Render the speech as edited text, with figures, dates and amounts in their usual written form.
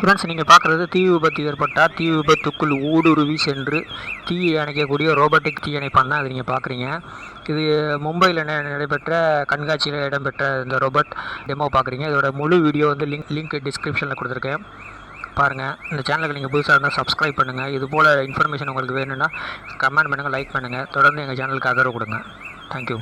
Friends, நீங்கள் பார்க்குறது தீ விபத்து ஏற்பட்டால் தீ விபத்துக்குள் ஊடுருவி சென்று தீயை அணைக்கக்கூடிய ரோபோட்டிக் தீயணைப்பான் தான் அது நீங்கள் பார்க்குறீங்க. இது மும்பையில் நடைபெற்ற கண்காட்சியில் இடம்பெற்ற இந்த ரோபோட் டெமோ பார்க்குறீங்க. இதோட முழு வீடியோ வந்து லிங்க் டிஸ்கிரிப்ஷனில் கொடுத்துருக்கேன், பாருங்கள். இந்த சேனலுக்கு நீங்கள் புதுசாக இருந்தால் சப்ஸ்கிரைப் பண்ணுங்கள். இது போல் இன்ஃபர்மேஷன் உங்களுக்கு வேணும்னா கமெண்ட் பண்ணுங்கள், லைக் பண்ணுங்கள். தொடர்ந்து எங்கள் சேனலுக்கு ஆதரவு கொடுங்க. தேங்க்யூ.